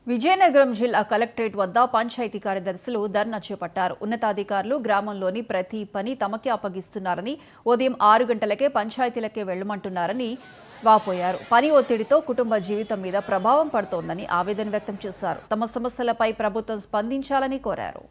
విజయనగరం జిల్లా కలెక్టరేట్ వద్ద పంచాయతీ కార్యదర్శులు ధర్నా చేపట్టారు. ఉన్నతాధికారులు గ్రామంలోని ప్రతి పని తమకే అప్పగిస్తున్నారని, ఉదయం 6 గంటలకే పంచాయతీలకే వెళ్లమంటున్నారని వాపోయారు. పని ఒత్తిడితో కుటుంబ జీవితం మీద ప్రభావం పడుతోందని ఆవేదన వ్యక్తం చేశారు. తమ సమస్యలపై ప్రభుత్వం స్పందించాలని కోరారు.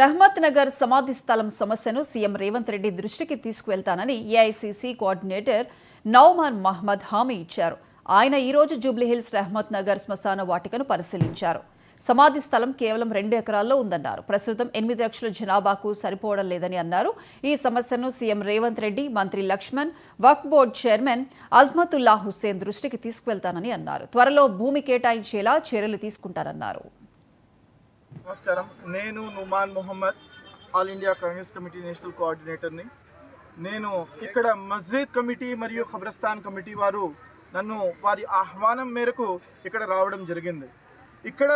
రహమత్ నగర్ సమాధి స్థలం సమస్యను సీఎం రేవంత్ రెడ్డి దృష్టికి తీసుకువెళ్తానని ఏఐసీసీ కోఆర్డినేటర్ నౌమాన్ మహ్మద్ హామీ ఇచ్చారు. ఆయన ఈరోజు జూబ్లీహిల్స్ రహమత్ నగర్ శ్మశాన వాటికను పరిశీలించారు. సమాధి స్థలం కేవలం 2 ఎకరాల్లో ఉందన్నారు. ప్రస్తుతం 8 లక్షల జనాభాకు సరిపోవడం లేదని అన్నారు. ఈ సమస్యను సీఎం రేవంత్ రెడ్డి, మంత్రి లక్ష్మణ్, వక్ఫ్ బోర్డు చైర్మన్ అజ్మతుల్లా హుస్సేన్ దృష్టికి తీసుకువెళ్తానని అన్నారు. త్వరలో భూమి కేటాయించేలా చర్యలు తీసుకుంటారన్నారు. నమస్కారం. నేను Numan Mohammed, all India Congress committee national కోఆర్డినేటర్ని. నేను ఇక్కడ మస్జిద్ కమిటీ మరియు ఖబ్రస్థాన్ కమిటీ వారు నన్ను వారి ఆహ్వానం మేరకు ఇక్కడ రావడం జరిగింది. ఇక్కడ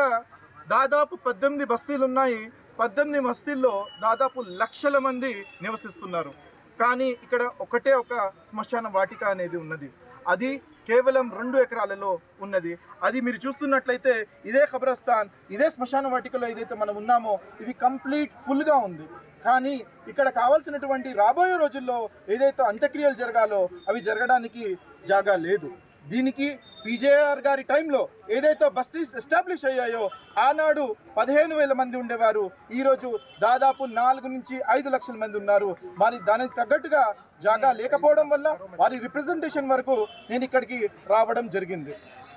దాదాపు 18 బస్తీలు ఉన్నాయి. 18 బస్తీల్లో దాదాపు లక్షల మంది నివసిస్తున్నారు. కానీ ఇక్కడ ఒకటే ఒక శ్మశాన వాటిక అనేది ఉన్నది. అది కేవలం 2 ఎకరాలలో ఉన్నది. అది మీరు చూస్తున్నట్లయితే ఇదే ఖబరస్థాన్, ఇదే శ్మశాన వాటికలో ఏదైతే మనం ఉన్నామో ఇది కంప్లీట్ ఫుల్గా ఉంది. కానీ ఇక్కడ కావాల్సినటువంటి రాబోయే రోజుల్లో ఏదైతే అంత్యక్రియలు జరగాలో అవి జరగడానికి జాగా లేదు. దీనికి పీజేఆర్ గారి టైంలో ఏదైతే బస్తీస్ ఎస్టాబ్లిష్ అయ్యాయో ఆనాడు 15,000 మంది ఉండేవారు. ఈరోజు దాదాపు 4 నుంచి 5 లక్షల మంది ఉన్నారు. మరి దానికి తగ్గట్టుగా జాగా లేకపోవడం వల్ల వారి రిప్రజెంటేషన్ వరకు నేను ఇక్కడికి రావడం జరిగింది.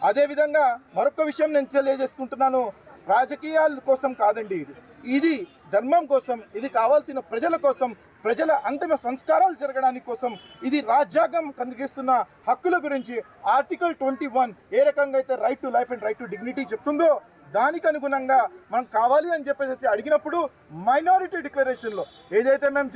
అదేవిధంగా మరొక విషయం నేను తెలియజేసుకుంటున్నాను. రాజకీయాల కోసం కాదండి, ఇది ధర్మం కోసం, ఇది కావాల్సిన ప్రజల కోసం, ప్రజల అంతిమ సంస్కారాలు జరగడానికి కోసం, ఇది రాజ్యాంగం కలిగిస్తున్న హక్కుల గురించి ఆర్టికల్ 21 ఏ రకంగా అయితే right to life and right to dignity చెప్తుందో దానికి అనుగుణంగా మనం కావాలి అని చెప్పేసి అడిగినప్పుడు మైనారిటీ డిక్లరేషన్లో ఏదైతే మేము